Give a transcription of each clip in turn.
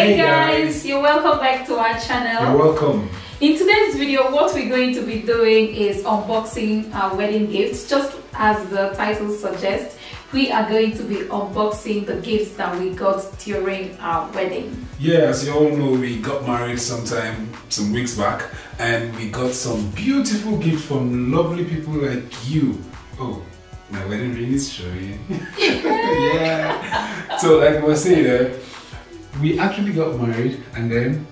Hey guys, you're welcome back to our channel. You're welcome. In today's video, what we're going to be doing is unboxing our wedding gifts. Just as the title suggests, we are going to be unboxing the gifts that we got during our wedding. Yeah, as you all know, we got married some weeks back, and we got some beautiful gifts from lovely people like you. Oh, my wedding ring is showing. Yeah. So like I was saying, we actually got married, and then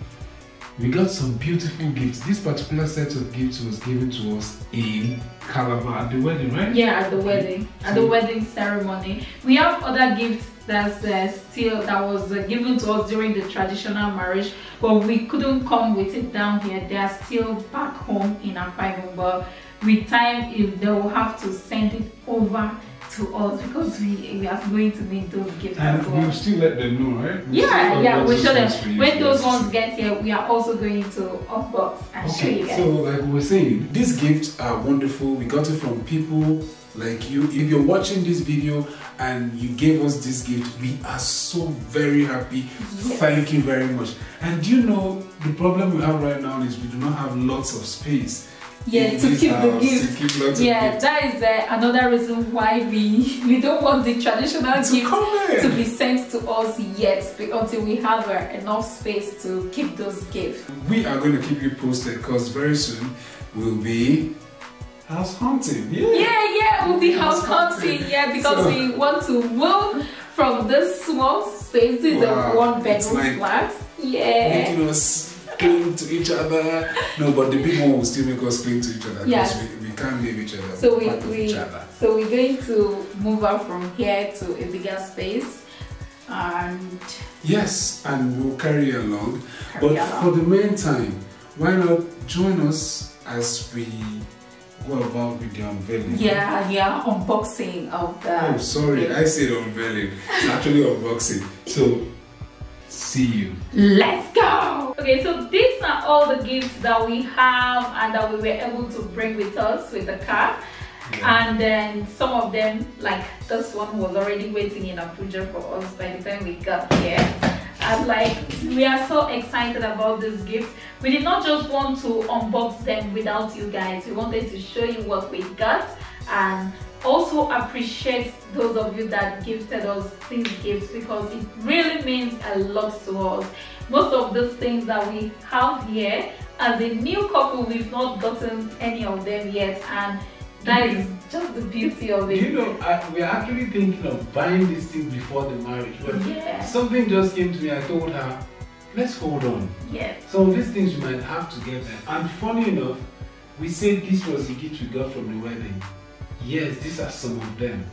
we got some beautiful gifts. This particular set of gifts was given to us in Calabar at the wedding, right? Yeah, at the wedding, at the wedding ceremony. We have other gifts that was given to us during the traditional marriage, but we couldn't come with it down here. They are still back home in Akwa, but with time, if they will have to send it over to us because we are going to need those gifts and as well. We'll still let them know, right? We'll show them. When those ones get here, we are also going to unbox and show you guys. So like we were saying, these gifts are wonderful. We got it from people like you. If you're watching this video and you gave us this gift, we are so very happy. Yes. Thank you very much. And you know, the problem we have right now is we do not have lots of space. Yeah, to keep the gift. Yeah, that is another reason why we don't want the traditional gift to be sent to us yet, until we have enough space to keep those gifts. We are going to keep you posted because very soon we'll be house hunting. Yeah, we'll be house hunting. Yeah, because we want to move from this small space to the one-bedroom flat. Yeah. Making us cling to each other. No, but the big one will still make us cling to each other because we can't leave each other. So we're going to move out from here to a bigger space, and yes, and we'll carry you along. For the meantime, why not join us as we go about with the unveiling? Yeah, unboxing of the. Oh, sorry, I said unveiling. It's actually unboxing. So. See you. Let's go! Okay, so these are all the gifts that we have and that we were able to bring with us with the car. Yeah. And then some of them, like this one, was already waiting in Abuja for us by the time we got here. And like, we are so excited about this gift. We did not just want to unbox them without you guys. We wanted to show you what we got and also appreciate those of you that gifted us these gifts, because it really means a lot to us. Most of those things that we have here, as a new couple, we've not gotten any of them yet, and that is just the beauty of it. You know, we're actually thinking of buying this thing before the marriage, but something just came to me. I told her, let's hold on. Yes. Some of these things we might have to get them. And funny enough, we said this was the gift we got from the wedding. Yes, these are some of them.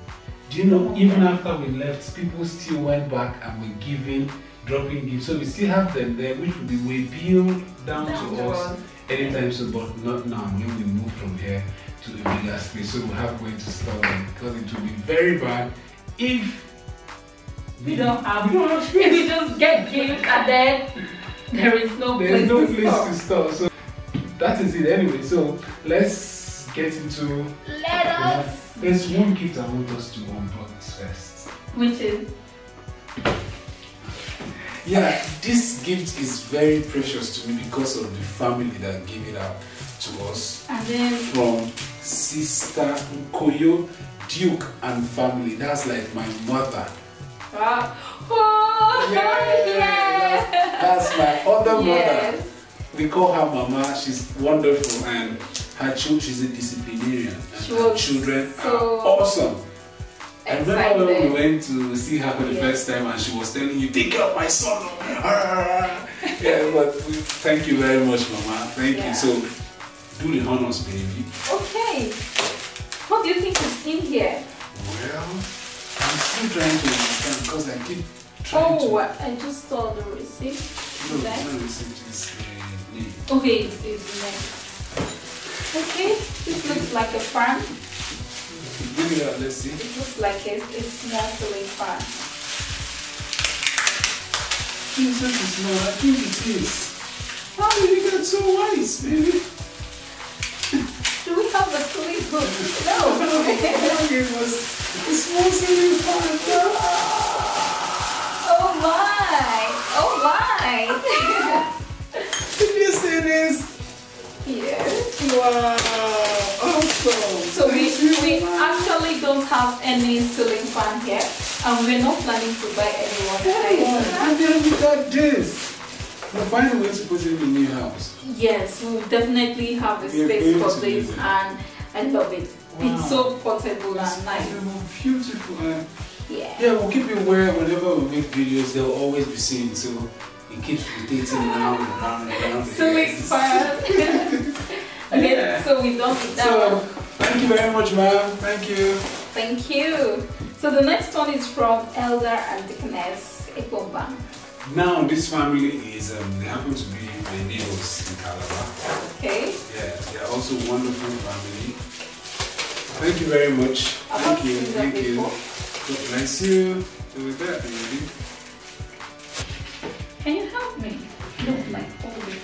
Do you know, even after we left, people still went back and were dropping gifts. So we still have them there, which will be way billed down to us anytime soon, but not now when we move from here to a bigger space. So we'll have a way to store them, because it will be very bad if we don't have space. If we just get gifts and then there is no place to store. So that is it anyway. So let's get into. There's one gift I want us to unbox first. Which is? Yeah, this gift is very precious to me because of the family that gave it out to us. And then from Sister Nkoyo, Duke and family. That's like my mother. Wow. Oh, yeah. That's my other mother. We call her Mama. She's wonderful, and her children, she's a disciplinarian. And her children are awesome. I remember when we went to see her for the first time, and she was telling you, take care of my son. Yeah, but thank you very much, Mama. Thank you. So, do the honors, baby. Okay. What do you think is in here? Well, I'm still trying to understand because I keep trying to. I just saw the receipt. No, the receipt is okay, it's next. Okay, this looks like a fan. Give it out, let's see. It looks like a small ceiling fan. Jesus is not, I think it is. How did you get so wise, baby? Do we have a ceiling hood? No. It was a small ceiling fan. Oh my! Oh slide. Did you see this? Yes. Wow, awesome. So we actually don't have any ceiling fan here, and we're not planning to buy anyone. And then we got this. We'll find a way to put it in the new house. Yes, we will definitely have a space for this, and I love it. Wow. It's so portable and nice. Beautiful. Yeah. Yeah, we'll keep it where whenever we make videos, they'll always be seen. So it keeps rotating around and around and around. Ceiling fan. Okay, Yeah. so we're done with that So, one. thank you very much, ma'am. Thank you. Thank you. So the next one is from Elder and Deaconess Ekwomba. Now, this family is, they happen to be my neighbors in Calabar. Okay. Yeah, they're also a wonderful family. Thank you very much. Thank you. Thank you. God bless you. So with that, baby. Can you help me? No, like hold it.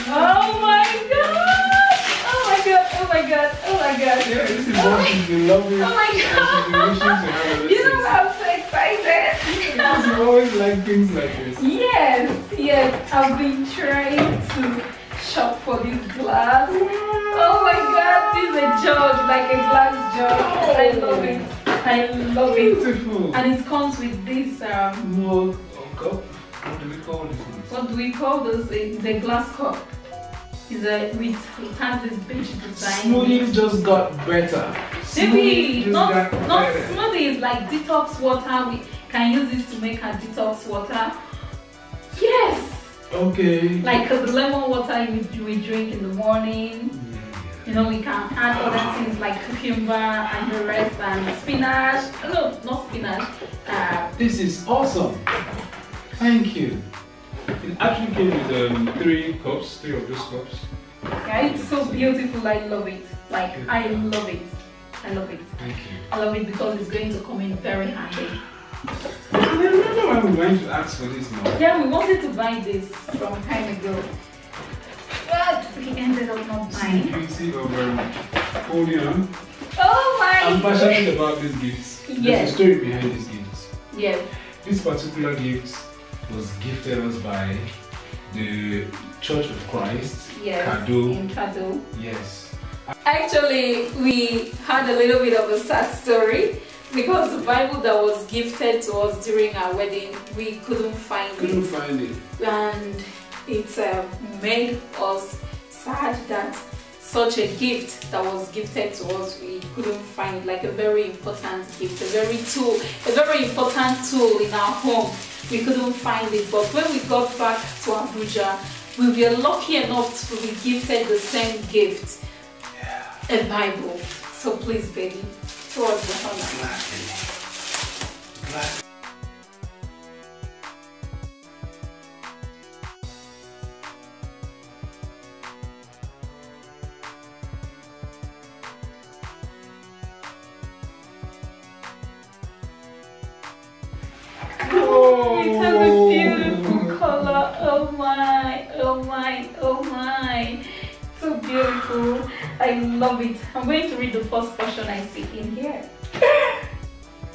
Oh my god! Oh my god! Oh my god! Oh my god! Yeah, this is what she's been loving. Oh my god! You know I'm so excited. Because you always like things like this. Yes, yes. I've been trying to shop for this glass. Oh my god! This is a jug, like a glass jug. I love it. I love it. Beautiful. And it comes with this Mug or cup. What do we call this one? what do we call this? It's a glass cup. It has this beige design. Smoothies just got better. Maybe not better. smoothies, like detox water. We can use this to make our detox water. Yes. Okay. Like the lemon water we drink in the morning. You know, we can add other things like cucumber and the rest, and spinach. No, not spinach. This is awesome. Thank you. It actually came with 3 cups, 3 of those cups. Yeah, it's so beautiful. I love it. Like, I love it. I love it. Thank you. I love it because it's going to come in very handy. I remember when we went to ask for this now. Yeah, we wanted to buy this from time ago, but we ended up not buying. Beauty of holding on. Oh my! I'm passionate about these gifts. Yes. There's a story behind these gifts. Yes. This particular gift was gifted us by the Church of Christ. Yes. Kado. In Kado. Yes. Actually, we had a little bit of a sad story because the Bible that was gifted to us during our wedding, we couldn't find it. And it made us sad that such a gift that was gifted to us, we couldn't find, like a very important gift, a very important tool in our home. We couldn't find it, but when we got back to Abuja, we were lucky enough to be gifted the same gift, a Bible. So please, baby, show us the honor. It has a beautiful color. Oh my, oh my, oh my. So beautiful. I love it. I'm going to read the first portion I see in here.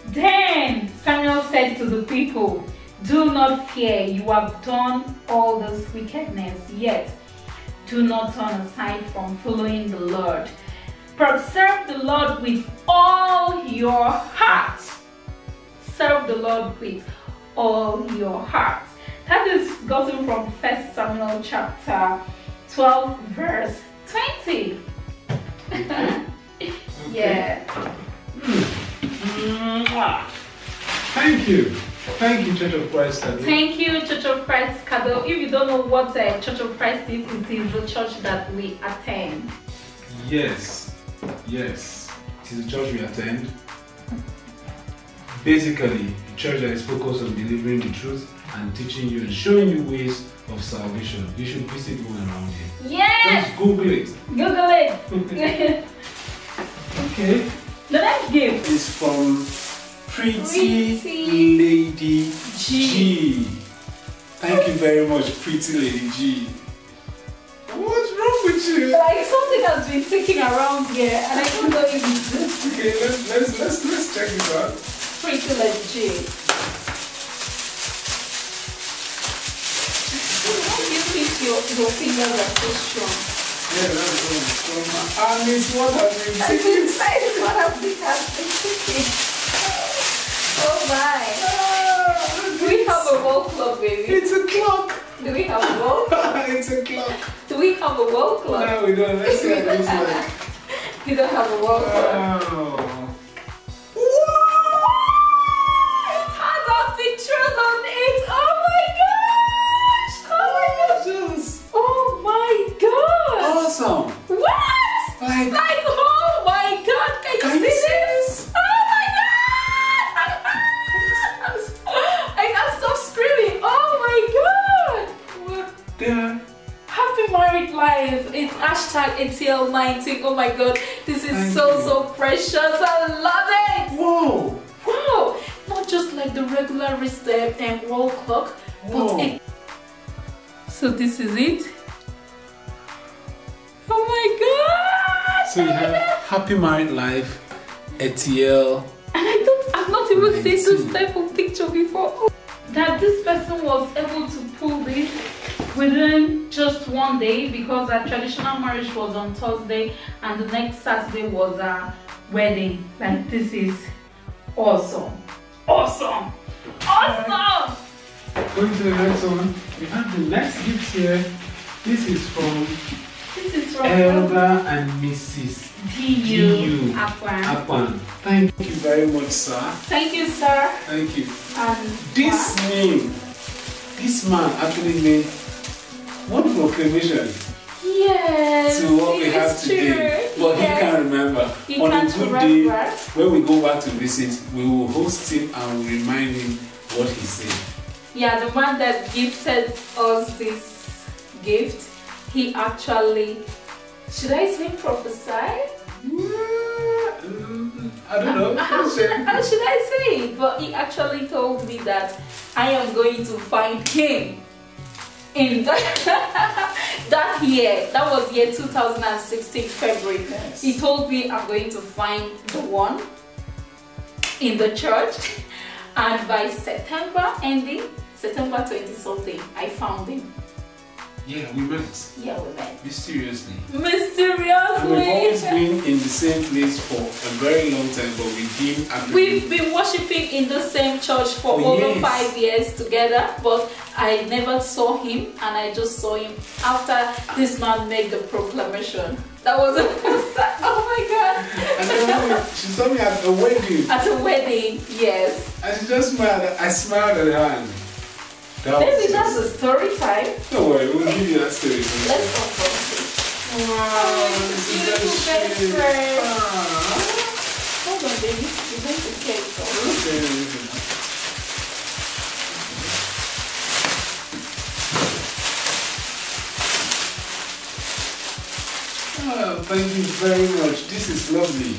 Then Samuel said to the people, "Do not fear, you have done all this wickedness, yet do not turn aside from following the Lord. But serve the Lord with all your heart." Serve the Lord with all your heart. That is gotten from 1 Samuel chapter 12 verse 20. Okay. Yeah. Thank you. Thank you, Church of Christ Kado. Thank you, Church of Christ Kado. If you don't know what Church of Christ is, it is the church that we attend. Yes. Yes. It is a church we attend. Basically, a church that is focused on delivering the truth and teaching you and showing you ways of salvation. You should visit one around here. Yes! Just Google it. Google it. Okay. The next gift It's from Pretty Pretty Lady G. Thank you very much, Pretty Lady G. Like something has been taken around here, and I don't know if it's this. Okay, let's check it out. Pretty legit. How do you think your fingers are so strong? Yeah, that's strong. And it's what has been taken. It's what has been taken. Oh my. Do we have a wall clock, baby? It's a clock. Do we have a wall clock? It's a clock. Do we have a wall clock? No, we don't. Let's see what it looks like. We don't have a wall clock. Wow. It has our pictures on it. Oh my gosh! Oh my god! Awesome. What? Like, Oh my god! Can you see this? Oh my god! I can't stop screaming. Oh my god! there. Happy married life. It's hashtag ATL19. Oh my god, this is Thank so you. precious. I love it. Whoa. Wow, not just like the regular wrist and wall clock, Whoa. but it. So this is it. Oh my god! So you have happy married life, ATL. And I've not even seen this 19. type of picture before. That this person was able to pull this within just one day, because our traditional marriage was on Thursday and the next Saturday was our wedding. Like, this is awesome. Awesome. Awesome. Going to the next one. We have the next gift here. This is from This is from Elder and Mrs. DU Akwan. Akwan. Thank you very much, sir. Thank you, sir. Thank you. And This name, this man actually made one proclamation yes, to what we it have is today. true. But Yes. he can't remember. He On can't a good remember. day, when we go back to visit, we will host him and remind him what he said. Yeah, the man that gifted us this gift, he actually, should I say prophesy? I don't know. How should I say it? But he actually told me that I am going to find him in that year. That was year 2016 February. Yes. He told me I'm going to find the one in the church, and by September ending, September 20 something, I found him. Yeah, we met. Yeah, we met. Mysteriously. And Mysteriously. we've always been in the same place for a very long time, but we didn't actually. We've been worshiping in the same church for over yes. 5 years together, but I never saw him, and I just saw him after this man made the proclamation. That was the first time. Oh my god. And then she saw me at a wedding. At a wedding, yes. And she just smiled. I smiled at her. And that was Maybe just- that's a story time. Don't worry, we'll give you that story. Let's unbox it. Wow, it's this is beautiful so best sweet. friend. Ah. Hold on, baby. You're going to take some. Okay. Oh, thank you very much. This is lovely.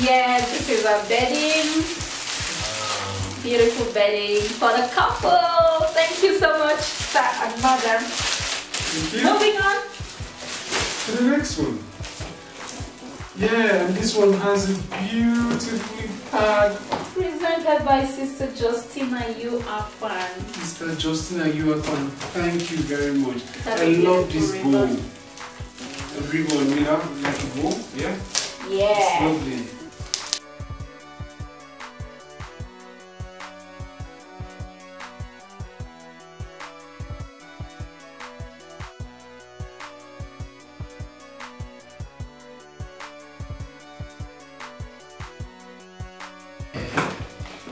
Yes, this is a bedding. Beautiful bedding for the couple. Thank you so much, sir and mother. Thank you. Moving on. To the next one. Yeah, and this one has a beautifully packed. Presented by Sister Justina U. Afan. Mr. Justina, you are fun. Thank you very much. That's I a love beautiful this ribbon. bowl. A ribbon, you have like a bowl, yeah? It's Yeah. lovely.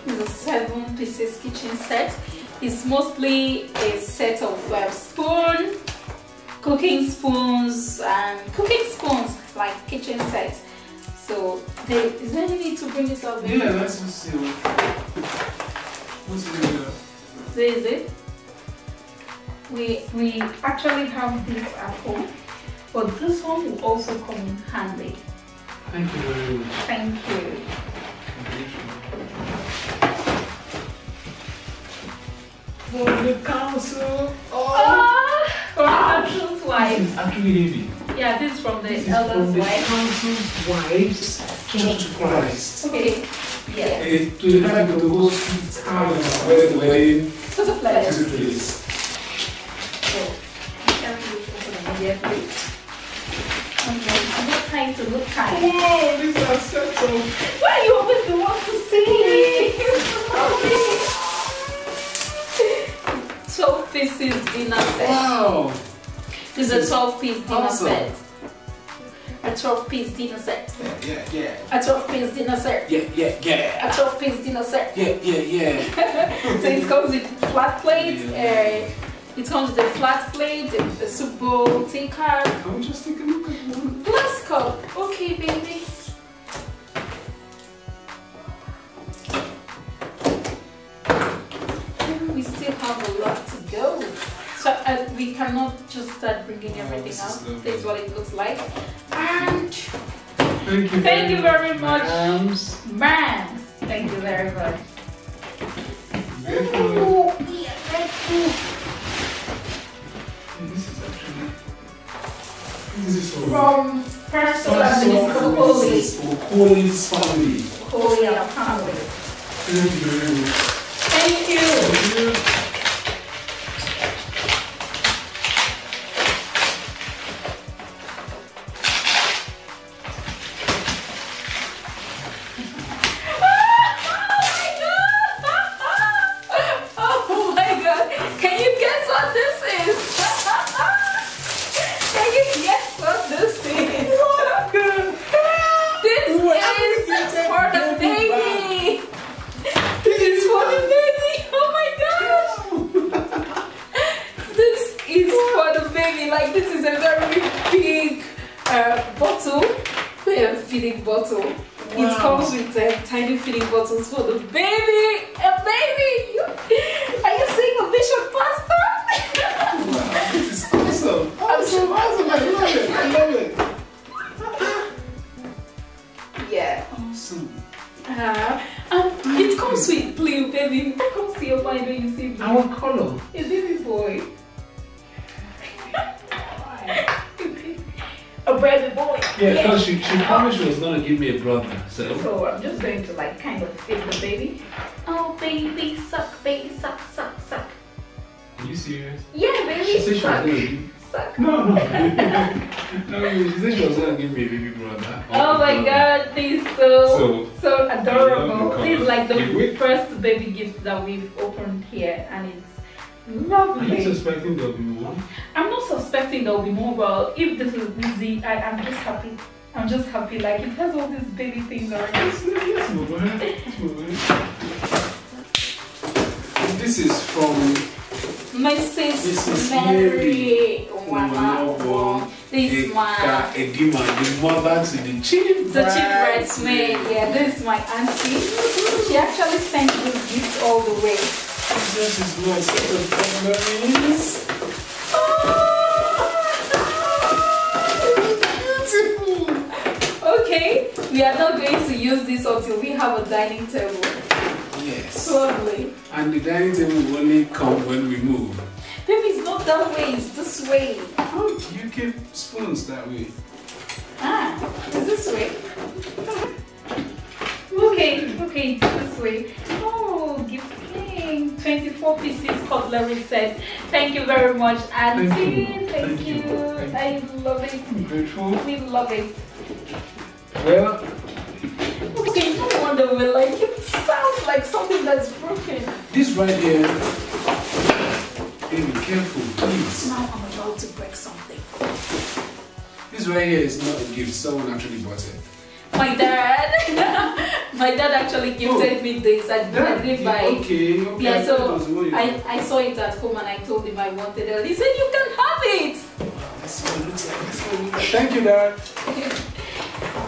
It's a 7-pieces kitchen set. It's mostly a set of spoon, cooking spoons, and like kitchen set. So is there any need to bring it up? Yeah, let's just see. What's it here? This is it. We actually have this at home, but this one will also come in handy. Thank you very much. Thank you. For the council. Oh, for the council's This wife. is actually heavy. Yeah, this is from the This is elders' from the wife. council's wives, Church of Christ. Okay. Yeah. To have the whole street town where the wedding So the place. took place. So, can we open the media, please? Okay, look kind to look kind. Whoa, these are set up. Why you always the one to see? 12 pieces dinner set. Wow. This is a 12-piece dinner awesome. set. A 12-piece dinner set. Yeah. A 12-piece dinner set. Yeah. A 12-piece dinner set. Yeah. So it comes with flat plate. It comes with a flat plate, a soup bowl, tea cup. I'll just take a look at one. Glass cup. Okay, baby. We still have a lot to go. So we cannot just start bringing everything out. This is what it looks like. And Thank you very much. Mams. Thank you very much. Beautiful. This is From Personal Holy. Holy's family. Holy family. Thank you very much. Thank you. Oh my god. Can you guess what this is? Can you guess what this is? This is for the baby. This is for the baby. Oh my gosh. This is for the baby. Like, this is a very big bottle. Feeding bottle. Wow. It comes with tiny feeding bottles for the baby. A baby. Are you seeing a vision, Pastor? Wow, this is awesome. Awesome. I love it. Yeah. Awesome. And it comes with blue, baby. What comes to your mind when you see blue? Our color. A baby boy. A baby boy. Yeah, because she promised she was going to give me a brother. So I'm just going to like kind of feed the baby. Oh, baby, suck, suck. Are you serious? Yeah, baby, She said she was suck. going to give Suck. No, she said she was going to give me a baby brother. Oh my god, this is so adorable. This is like the first baby gift that we've opened here, and it's lovely. Are you suspecting there'll be more? I'm not suspecting there'll be more, but if this is easy, I'm just happy. I'm just happy. Like, it has all these baby things already. Let's move on. This is from Mrs. Mary. This is my Edima, the mother to the chief bridesmaid. Yeah, this is my auntie. She actually sent this gift all the way. This is my set of memories. Okay, we are not going to use this until we have a dining table. Yes. Lovely. And the dining table will only come when we move. Baby, it's not that way, it's this way. How do you keep spoons that way? It's this way. Okay, it's this way. Oh, gifting. 24 pieces cutlery set. Thank you very much, Auntie. Thank you. I love it. I'm grateful. We love it. Well, okay, no wonder we like it. Sounds like something that's broken. this right here, baby, careful, please. Now I'm about to break something. This right here is not a gift, someone actually bought it. My dad, my dad actually gifted me this. I didn't buy it. Okay. Yeah, so I saw it at home and I told him I wanted it. He said, you can have it. That's what it looks like. Thank you, Dad.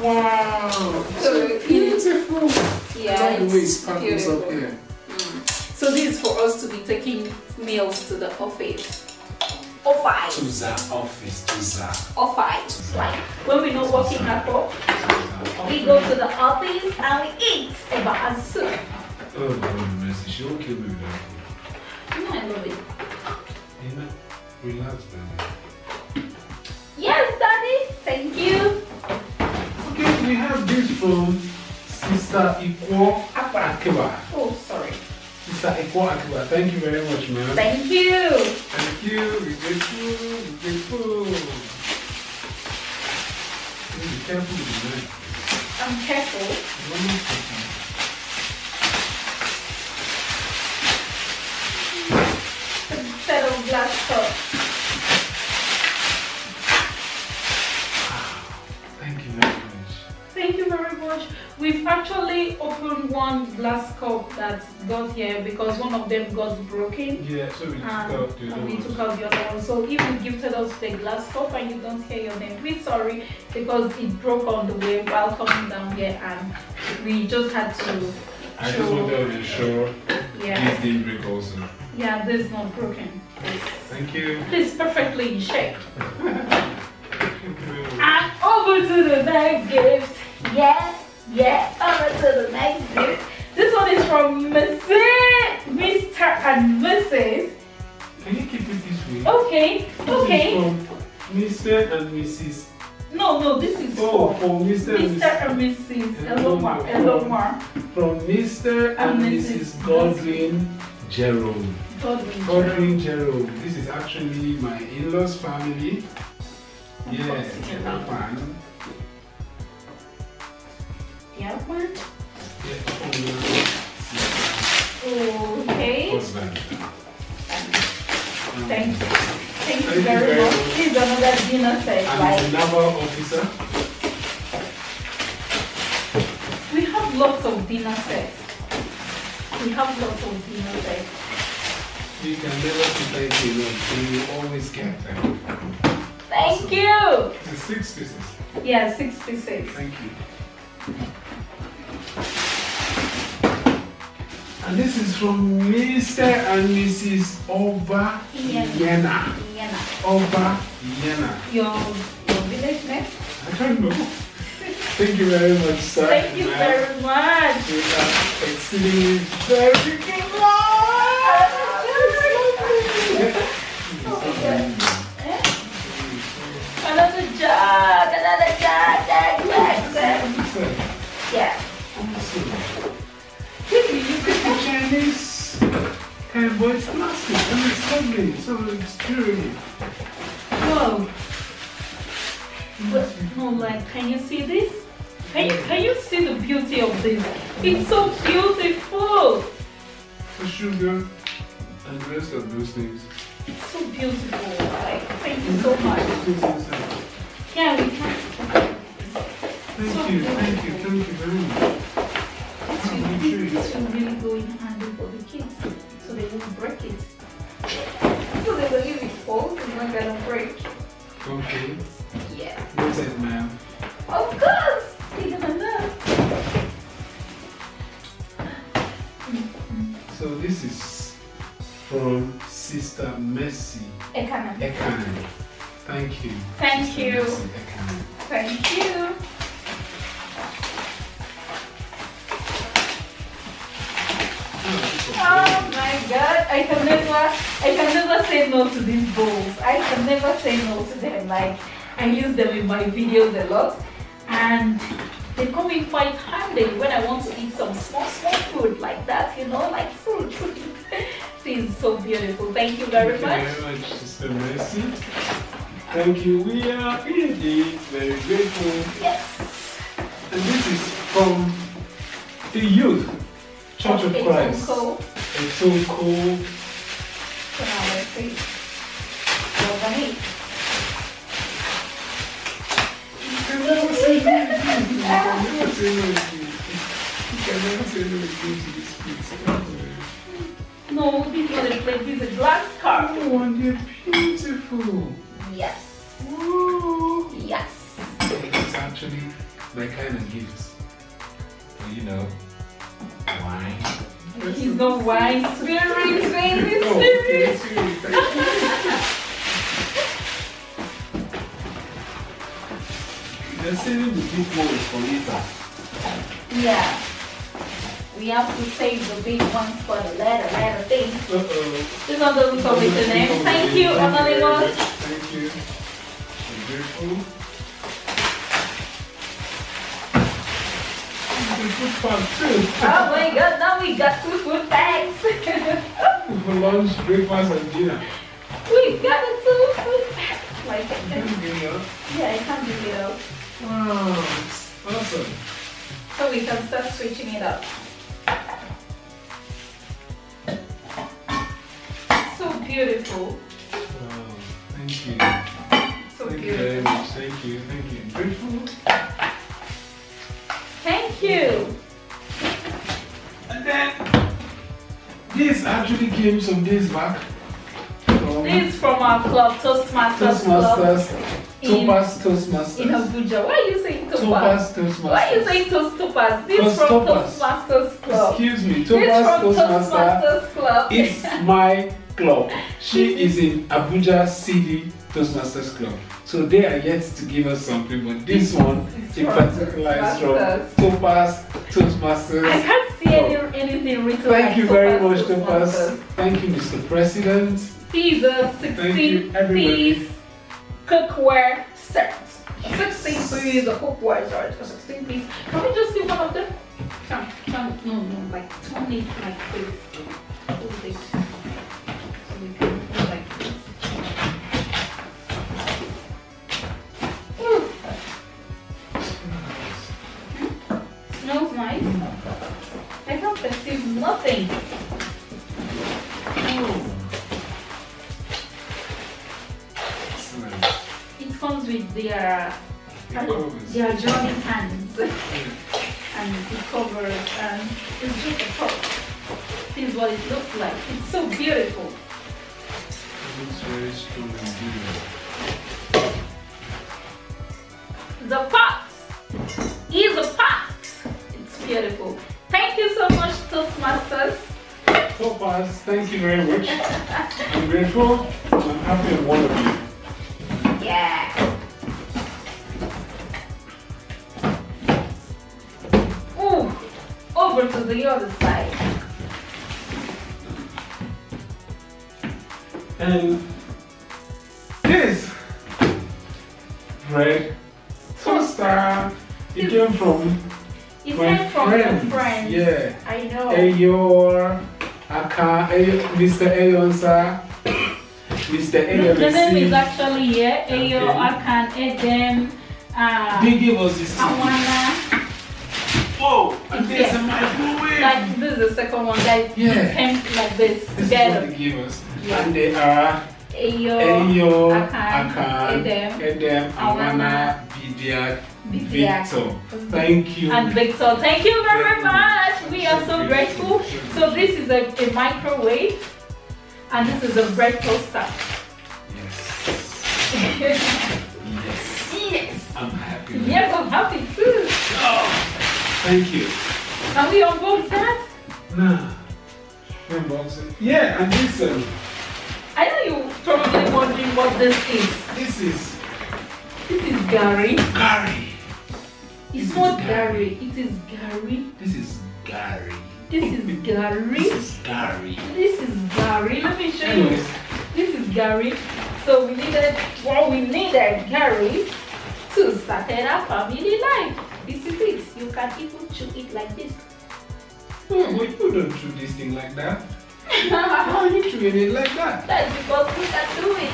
Wow. So beautiful. Yeah, I like the way it it's sparkles up here. So this is for us to be taking meals to the office. Office. To the office. Office. Like when we're not working at home, we go to the office and we eat a bar and soup. Oh, God, mercy. She won't kill me with that. No, I love it. You know, relax, baby. Yes, Daddy. we have this from Sister Ikwo Akiba. Oh, sorry. Sister Ikwo Akiba, thank you very much, ma'am. Thank you. Thank you. We're grateful. We're grateful. Be careful with the knife. I'm careful. Set of glass cup. Thank you very much. Thank you very much. We've actually opened one glass cup that got here because one of them got broken. Yeah, so we took out the other we one. took out the other one. So if you gifted us the glass cup and you don't hear your name, we're sorry because it broke on the way while coming down here and we just had to I just wanted to ensure this didn't break also. Yeah, this is not broken. Thank you. This is perfectly in shape. And over to the next gift. Yeah, over to the next gift. This one is from Mr. and Mrs. Can you keep it this way? Okay. From Mr. and Mrs. No, this is for Mr. and Mrs. Elomar. From Mr. and Mrs. Godwin Jerome. Godwin Jerome. This is actually my in-laws family. Yeah, fine. Yeah, one. Yeah, okay. husband. Thank you very much. This is another dinner set. And the naval officer. We have lots of dinner sets. You can never sit like enough, so you always get them. Thank you. It's 6 pieces. Yeah, 6 pieces. Thank you. And this is from Mr. and Mrs. Oba Yena. Oba Yena. Your village name? I don't know. Thank you very much, sir. Thank you very much. We are exceedingly very good. Another jar. Yeah. You get the Chinese kind, but it's plastic and it's ugly, so it's durable. Whoa. But no, like, can you see this? Can you see the beauty of this? It's so beautiful. The sugar and the rest of those things. It's so beautiful. Like, thank you so much. Yeah, we can. Thank you very much. This will really go in handy for the kids, so they won't break it. So they will leave it full, it's not gonna break. Okay. Yeah. What's it, ma'am? Of course! You're gonna know. So this is from Sister Mercy Ekana. Thank you. Thank Sister you. Mercy Ekana. Thank you. Oh my god, I can never say no to these bowls. I can never say no to them. Like, I use them in my videos a lot and they come in quite handy when I want to eat some small food like that, you know, like food. This is so beautiful. Thank you very much. Thank you very much, Sister Mercy. Thank you. We are indeed very grateful. Yes. And this is from the youth. Church of Christ. It's so cool. You can never say no to this piece. No, this is not a plate, this is a glass cup. Oh, and they're beautiful. Yes. Woo. Yes. It's actually my kind of gift. You know, wine. He's the wine spirit, baby Oh, spirit. They're saving the big ones for later. Yeah. We have to save the big ones for the later things. This one doesn't come with the name. Thank you, Anonymous. Thank you. I'm grateful. the food pack too. Oh my god, now we got 2 food bags. For lunch, breakfast, and dinner. We got the 2 food bags. Like, Can you bring it up? yeah, I can't give it up. Wow, it's awesome. So we can start switching it up. So beautiful. Wow, thank you. So Thank you beautiful. very much. Thank you. Grateful. Thank you. And then this actually came some days back. This is from our club, Toastmasters Club. Topaz Toastmasters. In Abuja. Why are you saying Topaz? Topaz Toastmasters. Why are you saying Topaz? This is from Topaz. Toastmasters Club. Excuse me, This Topaz from Toastmasters. Toastmasters Club. It's my club. She is in Abuja City Toastmasters Club. So they are yet to give us something, but this one in particular is from Topaz Toastmasters. I can't see anything written. Thank you very much, Toastmasters. Topaz. Thank you, Mr. President. These are 16-piece cookware set. 16-piece cookware set. 16-piece. Can we just see one of them? No, like turn it like this. Hold it. So we can go like this. Smells nice. I can't perceive nothing. It comes with their joining hands and it covers and it's just a top. This is what it looks like. It's so beautiful. It looks very strong and beautiful. The pot is a pot. It's beautiful. Thank you so much, Toastmasters. Topaz, thank you very much. I'm grateful. I'm happy I'm one of you. Yeah. Ooh, over to the other side. And this bread toaster, it came from It my came from your friends. Yeah. I know. Ayor, Mr. Ayonsa, Mr. The name is Ayonsa. actually here. Ayo, Okay. Akan, Edem, They gave us this. Awana. Whoa! And there's Yeah. a microwave. Like this is the second one. That Yeah. came like this This is what together. they gave us. Yeah. And they are Ayo, Akan, Edem, Awana, Bidiak, Victor. Thank you. And Victor, thank you very much. We are so grateful. So this is a microwave and this is a bread toaster. Yes. Yes. Yes. I'm happy. Yes, I'm happy too. Oh, thank you. Can we unbox that? Nah. Unboxing. Yeah, and this I know you're probably wondering what this is. this is Gary. Gary. It's This not is Gary. It is Gary. This is Gary. This is Gary. This is Gary. This is Gary. Let me show you. Anyways, This is Gary. So we needed Gary to start our family life. This is it. You can even chew it like this. oh, but you don't chew this thing like that. How are you chewing it like that? That's because we can do it.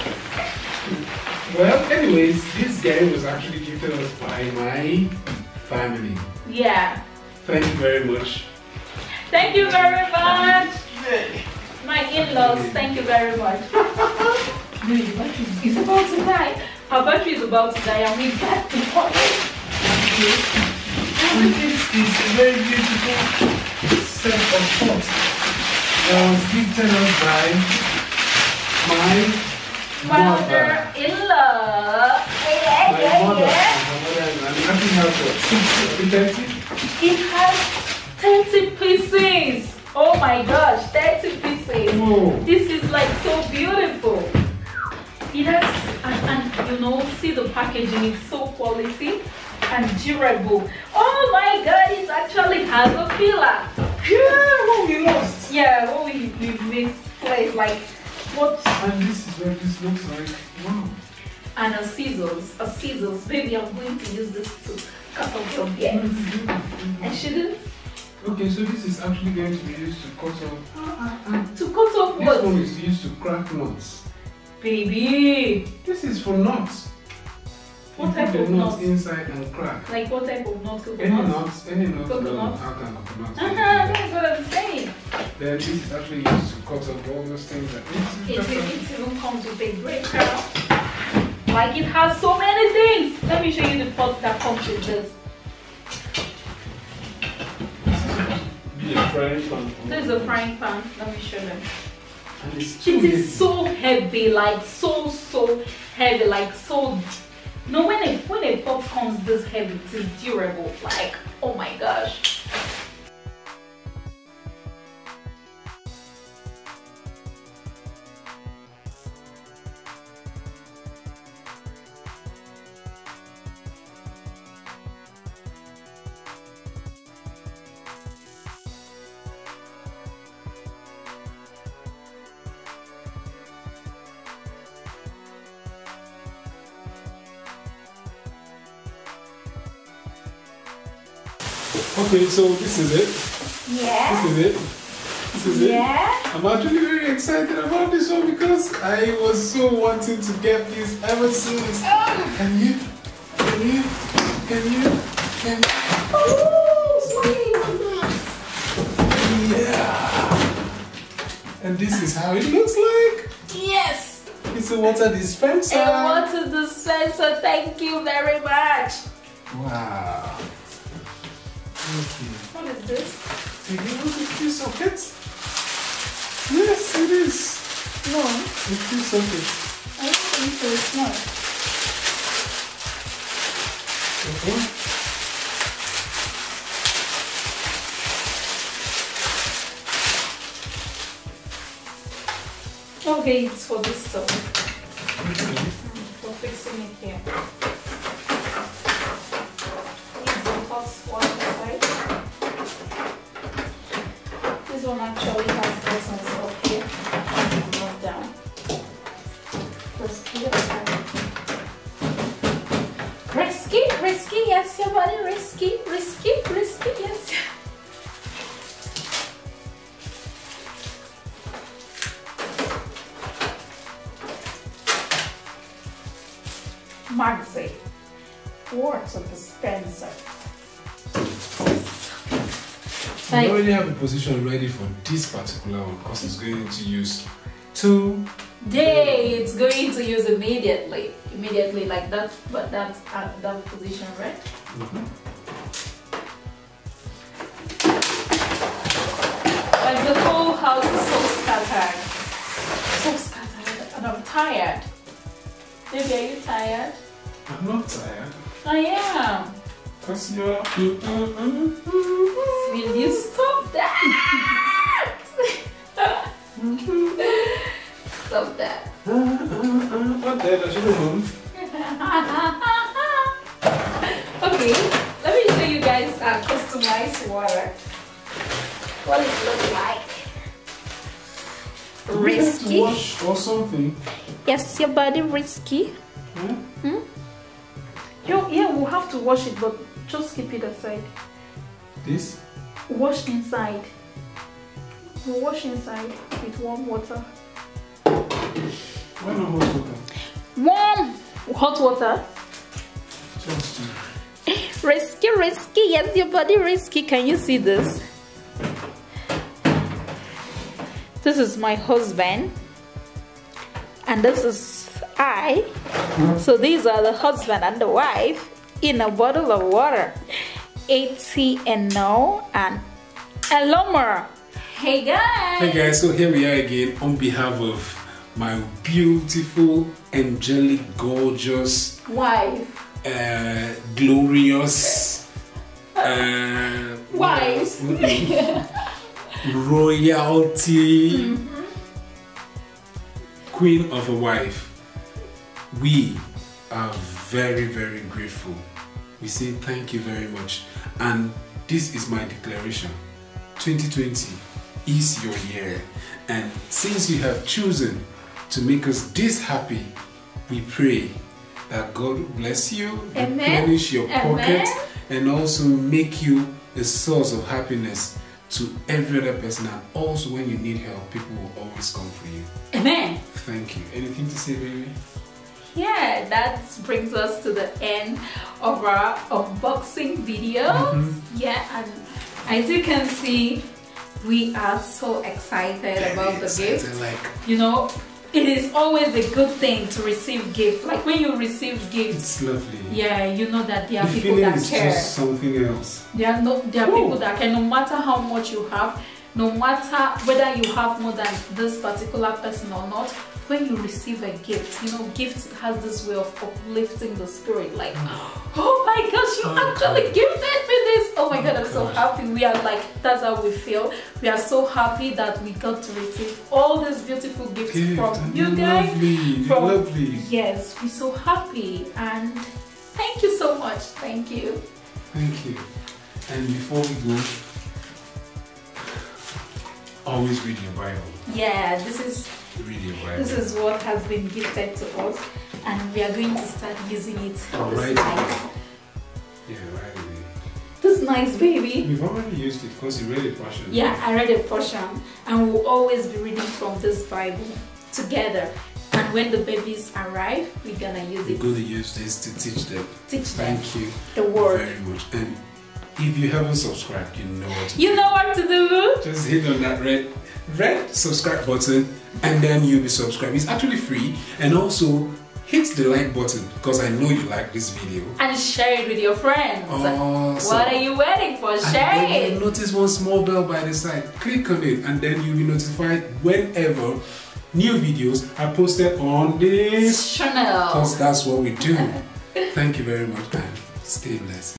Well, anyways, this Gary was actually gifted us by my family. Yeah. Thank you very much. Thank you very much. My in-laws, thank you very much. Really, my battery is about to die. Our battery is about to die and we got to put it. And this is a very beautiful set of pots that was gifted us by my mother. Mother-in-law. My mother. And I think has what, 30? It has 30 pieces. Oh my gosh, 30 pieces. Whoa. This is like so beautiful. It has, and you know, see the packaging, it's so quality and durable. Oh my god, it actually has a pillar. Yeah, what we lost. Yeah, what we misplaced, like what? And this is what this looks like. Wow. and a scissors. Baby, I'm going to use this to cut off your beard. I shouldn't. Okay, so this is actually going to be used to cut off. To cut off what? This one is used to crack nuts. Baby! This is for nuts. What type of nuts? Inside and crack. Like what type of nuts? Any nuts, Coconut. Coconut. That's what I'm saying. Then this is actually used to cut off all those things that It even comes with a breaker. Like it has so many things. Let me show you the pot that comes with this. Be a frying pan. This is a frying pan. Let me show them. And it's It is so heavy, like so heavy, like so. No, when a pot comes this heavy, it is durable. Like, oh my gosh. Okay, so this is it. Yeah. This is it. This is it. Yeah. I'm actually very excited about this one because I was so wanting to get this ever since. Can you? Oh, sweet. Yeah. And this is how it looks like. Yes. It's a water dispenser. A water dispenser. Thank you very much. Wow. Okay. What is this? Did you look at this socket? Yes, it is. No. It's two sockets. I don't think so. It's not. Okay. Okay, it's for this stuff. Okay. For fixing it here. It's the hot water side. This one actually has buttons up here. Not down. Let's put it aside. Risky, yes, your body, risky, yes. Maxi water dispenser. I already have a position ready for this particular one because it's going to use today. It's going to use immediately like that, but that's at that position, right? Like the whole house is so scattered, and I'm tired. Baby, are you tired? I'm not tired. I am. Because you're... Will you stop that? Stop that. What the hell? I should have known. Okay, let me show you guys customized water. What it looks like. Risky. Wash or something. Yes, your body risky. Yeah, we'll have to wash it, but just keep it aside. This? Wash inside. We'll wash inside with warm water. Why not hot water? Warm hot water. Just Risky. Yes, your body risky. Can you see this? This is my husband, and this is I. So these are the husband and the wife in a bottle of water. ATNO and Aloma. Hey guys. Hey guys, so here we are again on behalf of my beautiful, angelic, gorgeous wife. Glorious wife. Royalty. Queen of a wife. We are very, very grateful. We say thank you very much. And this is my declaration. 2020 is your year. And since you have chosen to make us this happy, we pray that God bless you, Amen. replenish your Amen. pocket, and also make you a source of happiness to every other person. And also when you need help, people will always come for you. Amen. Thank you. Anything to say, baby? Yeah, that brings us to the end of our unboxing video. Yeah, and as you can see, we are so excited about the gift. Like, you know, it is always a good thing to receive gifts. Like when you receive gifts, it's lovely. Yeah, you know that there are the people that is care. Just something else. There are people that care, no matter how much you have, no matter whether you have more than this particular person or not. When you receive a gift, you know, gift has this way of uplifting the spirit. Like, oh my gosh, you actually gifted me this. Oh my God, I'm so happy. We are like, that's how we feel. We are so happy that we got to receive all these beautiful gifts from you guys. Lovely. Yes, we're so happy. And thank you so much. Thank you. Thank you. And before we go, always read your Bible. Yeah, this is what has been gifted to us, and we are going to start using it this night. Yeah, right away. This nice, baby. We've already used it because you read a portion. Yeah, I read a portion, and we'll always be reading from this Bible together. And when the babies arrive, we're gonna use it. We're gonna use this to teach them. Thank you the word very much. And if you haven't subscribed, you know what to do. You know what to do. Just hit on that red subscribe button, and then you'll be subscribed. It's actually free. And also hit the like button because I know you like this video. And share it with your friends. Awesome. What are you waiting for? Share it. You'll notice one small bell by the side. Click on it, and then you'll be notified whenever new videos are posted on this channel. Because that's what we do. Thank you very much, and stay blessed.